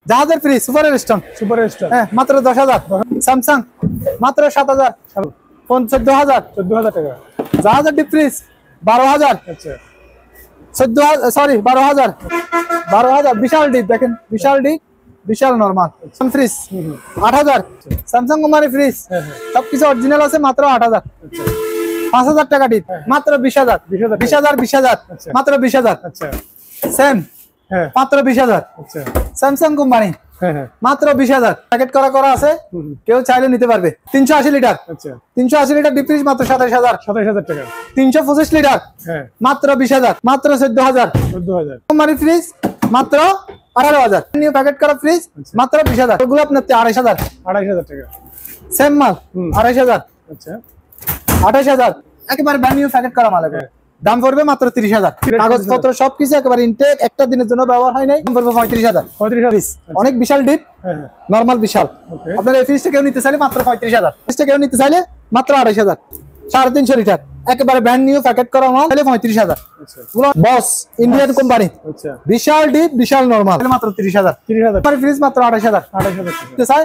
জাহাজের fridge super stone হ্যাঁ মাত্র 10,000। স্যামসাং মাত্র 7,000। ফোন 14,000 টাকা। জাহাজের ডিপ ফ্রিজ 12,000। আচ্ছা 14,000 সরি 12,000 বিশাল ডিপ দেখেন, বিশাল ডিপ বিশাল normal fridge 8,000। Samsung company fridge সবকিছু অরিজিনাল আছে মাত্র 8,000। 5,000 টাকা ডিপ মাত্র 20,000 মাত্র 20,000। আচ্ছা সেম মাত্র 20,000। আচ্ছা স্যামসাং কোম্পানি মাত্র 20,000 প্যাকেট করা আছে, কেউ চাইলে নিতে পারবে। 380 লিটার। আচ্ছা 380 লিটার ডিপ ফ্রিজ মাত্র 27,000 টাকা। 325 লিটার মাত্র 20,000 মাত্র 14,000 কোম্পানি ফ্রিজ মাত্র 18,000। নিউ প্যাকেট করা ফ্রিজ মাত্র 20,000। ওগুলো আপনার 2,500 টাকা। সেম মাল 2,500। আচ্ছা 28,000 একেবারে ব্র্যান্ড নিউ প্যাকেট করা মাল। দাম পড়বে মাত্র 30,000। কাগজপত্র সবকিছু একেবারে ইনটেক, একটা দিনের জন্য ব্যবহার হয় নাই। দাম পড়বে 35,000। অনেক বিশাল ডিপ নরমাল বিশাল। আপনার এই ফ্রিজটা কেউ নিতে চাইলে মাত্র 35,000। ফ্রিজটা কেউ নিতে চাইলে মাত্র 2,500। 350 লিটার একেবারে ব্র্যান্ড নিউ প্যাকেট করা মাল 35,000। বস ইন্ডিয়ান কোম্পানি বিশাল ডিপ বিশাল নরমাল মাত্র 30,000। ফ্রিজ মাত্র 28,000। নিতে চাই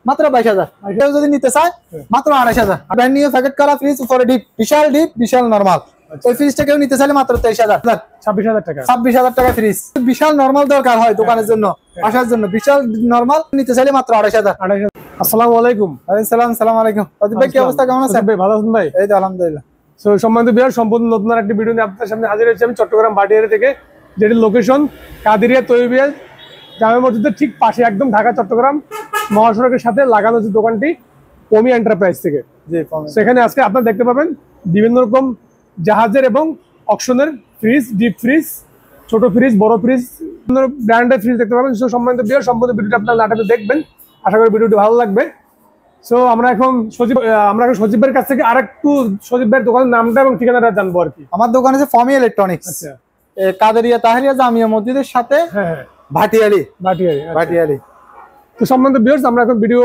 মাত্র 22,000। কেউ যদি নিতে চায় মাত্র 28,000। ব্র্যান্ড নিউ প্যাকেট করা ফ্রিজ উপরে ডিপ বিশাল নরমাল। এই ফ্রিজটা কেউ নিতে চাইলে মাত্র 23,000। 26,000 টাকা। 26,000 টাকা ফ্রিজ। বিশাল নরমাল দরকার হয় দোকানের জন্য আসার জন্য, বিশাল নরমাল নিতে চাইলে মাত্র 28,000। আসসালামু আলাইকুম। সালাম আলাইকুম। ভাই কি অবস্থা, কেমন আছেন? ভাই ভালো আছেন ভাই? এই তো আলহামদুলিল্লাহ। সো সম্মানিত ভিউয়ার, সম্পূর্ণ নতুন একটি ভিডিও নিয়ে আপনাদের সামনে হাজির হয়েছি আমি চট্টগ্রাম ভাটিয়ারি থেকে, যেটির লোকেশন কাদেরিয়া তৈয়বিয়া জামে মসজিদের ঠিক পাশে, একদম ঢাকা চট্টগ্রাম মহাসড়কের সাথে লাগানো যে দোকানটি পমি এন্টারপ্রাইজ থেকে। সেখানে আজকে আপনারা দেখতে পাবেন বিভিন্ন রকম জাহাজের এবং অকশনের ফ্রিজ, ডিপ ফ্রিজ, ছোট ফ্রিজ, বড় ফ্রিজ, ব্র্যান্ডের ফ্রিজ দেখতে পাবেন। সো সম্মানিত ভিউয়ার, সম্পূর্ণ ভিডিওটি আপনারা নাটাতে দেখবেন, আশা করি ভিডিওটি ভালো লাগবে। সো আমরা এখন সজীব ভাইয়ের কাছ থেকে আরেকটু সজীব ভাইয়ের দোকানের নামটা এবং ঠিকানাটা জানবো আর কি। আমার দোকান আছে ফমি ইলেকট্রনিক্স। আচ্ছা কাদেরিয়া তাহেরিয়া জামিয়া মসজিদের সাথে ভাটিয়ারি। তো সম্মানিত ভিউয়ার্স, আমরা এখন ভিডিও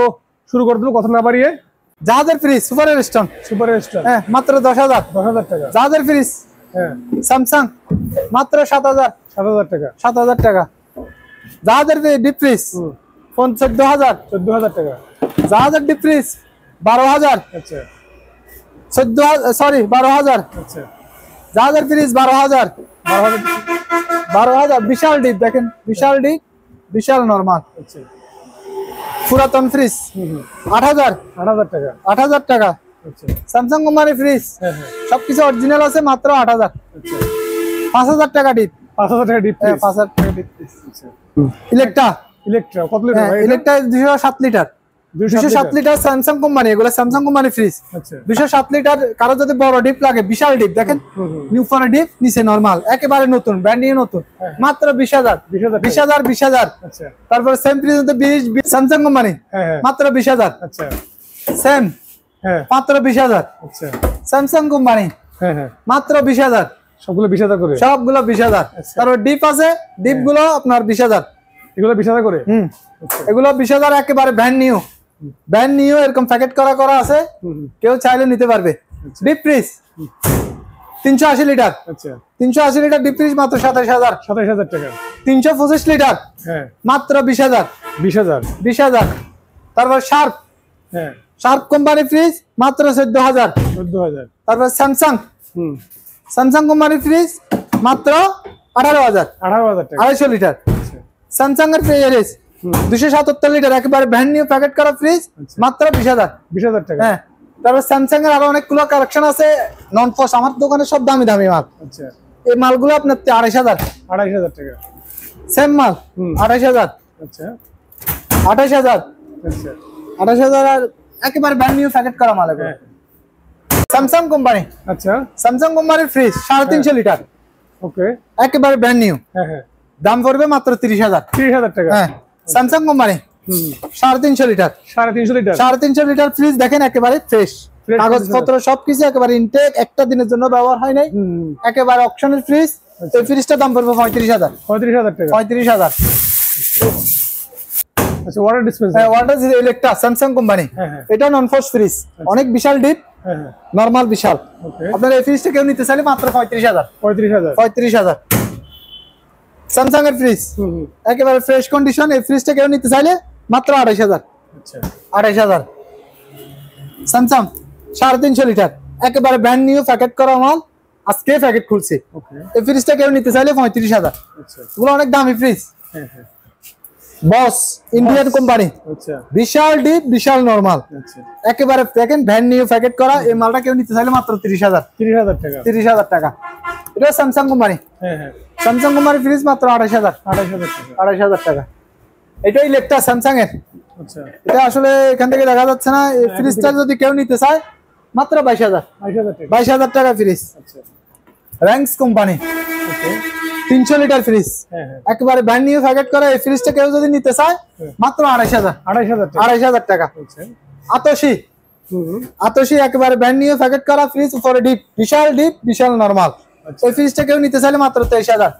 শুরু করে দেবো কথা না বাড়িয়ে। জাহাজের ফ্রিজ সুপার স্টোন হ্যাঁ মাত্র 10,000 টাকা। জাহাজের ফ্রিজ স্যামসাং মাত্র 7,000 টাকা। 7,000 টাকা। জাহাজের ডিপ ফ্রিজ ফোন 14,000 টাকা। জাহাজের ডিপ ফ্রিজ 12,000। আচ্ছা 12,000। আচ্ছা জাহাজের ফ্রিজ 12,000 বিশাল ডিপ দেখেন, বিশাল ডিপ বিশাল নরমাল। আচ্ছা পুরাতন ফ্রিজ 8,000 টাকা। 8,000 টাকা। আচ্ছা স্যামসাং কোম্পানি ফ্রিজ সবকিছু অরিজিনাল আছে মাত্র 8,000। আচ্ছা 5,000 টাকা ডিপ। 5,000 টাকা ডিপ। 5,000 টাকা ডিপ। ইলেকট্রা কত লিটার ভাই? Electra 207 litre. 207 litre Samsung company, এগুলো স্যামসাং কোম্পানি ফ্রিজ। আচ্ছা 207 লিটার। কারো যদি বড় ডিপ লাগে, বিশাল ডিপ দেখেন, উপরে ডিপ নিচে নরমাল, একেবারে নতুন ব্র্যান্ড নিউ নতুন মাত্র 20,000। 20,000। আচ্ছা তারপর সেম ফ্রিজ 20 স্যামসাং কোম্পানি মাত্র 20,000। আচ্ছা সেম মাত্র 20,000। আচ্ছা স্যামসাং কোম্পানি মাত্র 20,000। সবগুলো 20,000 করে? সবগুলো 20,000। তারপর ডিপ আছে, ডিপ গুলো আপনার 20,000। এগুলো 20,000 করে? এগুলো 20,000 একেবারে ব্র্যান্ড নিউ এরকম প্যাকেট করা আছে, কেউ চাইলে নিতে পারবে। Deep fridge 380 litre. আচ্ছা 380 লিটার ডিপ ফ্রিজ মাত্র 27,000 টাকা। 325 লিটার মাত্র 20,000। 20,000। তারপর শার্প কোম্পানি ফ্রিজ মাত্র 14,000। তারপর স্যামসাং কোম্পানি ফ্রিজ মাত্র 18,000 টাকা। 250 লিটার। স্যামসাং এর ফ্রিজ 277 লিটার একেবারে ব্র্যান্ড নিউ প্যাকেট করা ফ্রিজ মাত্র 20,000 টাকা। হ্যাঁ। তারপর স্যামসাং এর আরো অনেকগুলো কালেকশন আছে নন ফস, আমার দোকানে সব দামি মাল। আচ্ছা এই মালগুলো আপনার 28,000 টাকা। সেম মাল 28,000। আচ্ছা 28,000। আচ্ছা 28,000 আর একেবারে ব্র্যান্ড নিউ প্যাকেট করা মাল এগুলো। Samsung company. আচ্ছা স্যামসাং কোম্পানির ফ্রিজ 350 লিটার ওকে, একেবারে ব্র্যান্ড নিউ। দাম পড়বে মাত্র 30,000 টাকা। হ্যাঁ Samsung company 350 litre. 350 litre fridge দেখেন, একেবারে ফ্রেশ, কাগজপত্র সবকিছু একেবারে ইনটেক, একটা দিনের জন্য ব্যবহার হয় নাই, একেবারে অপশনের ফ্রিজ। এই ফ্রিজটার দাম পড়বে 35,000 টাকা। 35,000। আচ্ছা water dispenser. Water Electra Samsung company, এটা নন ফোর্স ফ্রিজ, অনেক বিশাল ডিপ নরমাল বিশাল। আপনার এই ফ্রিজটা কেউ নিতে চাইলে মাত্র 35,000। 35,000। স্যামসাং এর ফ্রিজ একেবারে ফ্রেশ কন্ডিশন। এই ফ্রিজটা কেউ নিতে চাইলে মাত্র 28000। আচ্ছা 28000 স্যামসাং 350 লিটার একেবারে ব্র্যান্ড নিউ প্যাকেট করা মাল, আজকে প্যাকেট খুলছি। ওকে এই ফ্রিজটা কেউ নিতে চাইলে 35000। আচ্ছা এগুলো অনেক দামি ফ্রিজ। হ্যাঁ হ্যাঁ বস ইন্ডিয়ান কোম্পানি, আচ্ছা বিশাল ডিপ বিশাল নরমাল, আচ্ছা একেবারে প্যাকেট ব্র্যান্ড নিউ প্যাকেট করা। এই মালটা কেউ নিতে চাইলে মাত্র 30000। 30000 টাকা। 30000 টাকা। এটা স্যামসাং কোম্পানি, হ্যাঁ হ্যাঁ স্যামসাং কোম্পানি ফ্রিজ মাত্র 28000। 28000 টাকা। 28000 টাকা। এটা ইলেকট্রা স্যামসাং এর। আচ্ছা এটা আসলে এখান থেকে দেখা যাচ্ছে না। এই ফ্রিজটা যদি কেউ নিতে চায় মাত্র 22000। 22000 টাকা। 22000 টাকা ফ্রিজ। আচ্ছা র্যাঙ্কস কোম্পানি ওকে 300 লিটার ফ্রিজ, হ্যাঁ হ্যাঁ একেবারে ব্র্যান্ড নিউ প্যাকেট করা। এই ফ্রিজটা কেউ যদি নিতে চায় মাত্র 28000। 22000 টাকা। 28000 টাকা। আচ্ছা আতশি, আতশি একেবারে ব্র্যান্ড নিউ প্যাকেট করা ফ্রিজ, উপরে ডিপ বিশাল ডিপ বিশাল নরমাল। এই ফ্রিজটা কেউ নিতে চাইলে মাত্র 23000।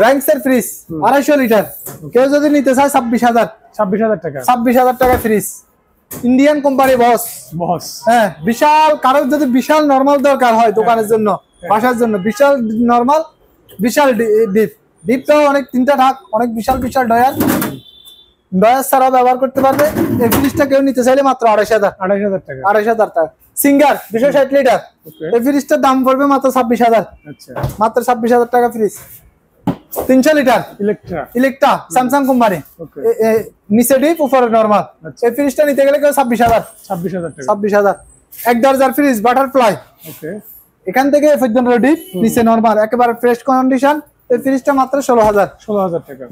র্যাঙ্কস এর ফ্রিজ 250 লিটার, কেউ যদি নিতে চায় 26000। 26000 টাকা। 26000 টাকা ফ্রিজ। ইন্ডিয়ান কোম্পানি বস। বস হ্যাঁ বিশাল, কারোর যদি বিশাল নরমাল দরকার হয় দোকানের জন্য বাসার জন্য, বিশাল নরমাল বিশাল ডিপ। ডিপটাও অনেক 3টা ঢাক, অনেক বিশাল বিশাল ডয়ার, ডয়ার ছাড়া ব্যবহার করতে পারবে। এই ফ্রিজটা কেউ নিতে চাইলে মাত্র 28000। 28000 টাকা। 28000 টাকা। সিঙ্গার 260 লিটার, ওকে এই ফ্রিজটার দাম পড়বে মাত্র 26000। আচ্ছা মাত্র 26000 টাকা fridge. 300 litre Electra Electra Samsung company, okay নিচে ডিপ উপরে নরমাল। আচ্ছা। এই ফ্রিজটা নিতে গেলে কেউ 26000। 26000 টাকা। 26000। এক দরজার ফ্রিজ বাটারফ্লাই, ওকে এখান থেকে এ পর্যন্ত ডিপ, নিচে নরমাল, একেবারে ফ্রেশ কন্ডিশন। এই ফ্রিজটা মাত্র 16000। 16000 টাকা।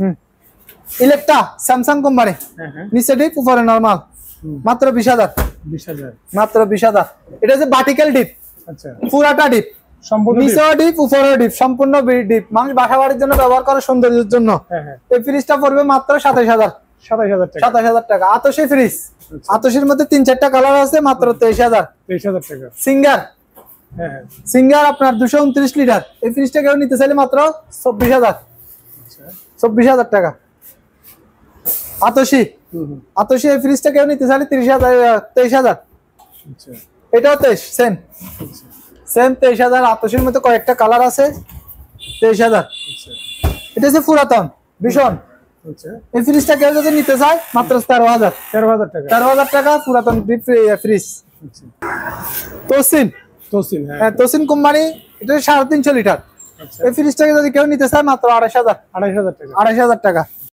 ইলেকট্রা স্যামসাং কোম্পানি, হ্যাঁ হ্যাঁ নিচে ডিপ উপরে নরমাল, মাত্র 20000। 20000 মাত্র 20000। এটা যে ভার্টিক্যাল ডিপ, আচ্ছা পুরাটা ডিপ, সম্পূর্ণ নিচেও ডিপ উপরেও ডিপ, সম্পূর্ণ ডিপ। মানুষ বাসা বাড়ির জন্য ব্যবহার করে সৌন্দর্যের জন্য। হ্যাঁ হ্যাঁ এই ফ্রিজটা পড়বে মাত্র 27000। 27000 টাকা। 27000 টাকা। আতশি ফ্রিজ, আতশির মধ্যে 3-4টা কালার আছে, মাত্র 23000। 23000 টাকা। সিঙ্গার, হ্যাঁ হ্যাঁ সিঙ্গার আপনার 229 লিটার, এই ফ্রিজটা কেউ নিতে চাইলে মাত্র 24000। আচ্ছা 24000 টাকা। আতশি, আতশি এই ফ্রিজটা কেউ নিতে চাইলে 23000। আচ্ছা এটাও 23 সেম 23000। আতশির মধ্যে কয়েকটা কালার আছে, 23000। আচ্ছা এটা হচ্ছে পুরাতন ভীষণ। আচ্ছা এই ফ্রিজটা কেউ যদি নিতে চায় মাত্র 13000। 13000 টাকা। 13000 টাকা পুরাতন ডিপ ফ্রিজ। আচ্ছা তোসিন, তোসিন হ্যাঁ হ্যাঁ তোসিন কোম্পানি, এটা 350 লিটার। আচ্ছা এই ফ্রিজটাকে যদি কেউ নিতে চায় মাত্র 28000। 28000 টাকা। 28000 টাকা।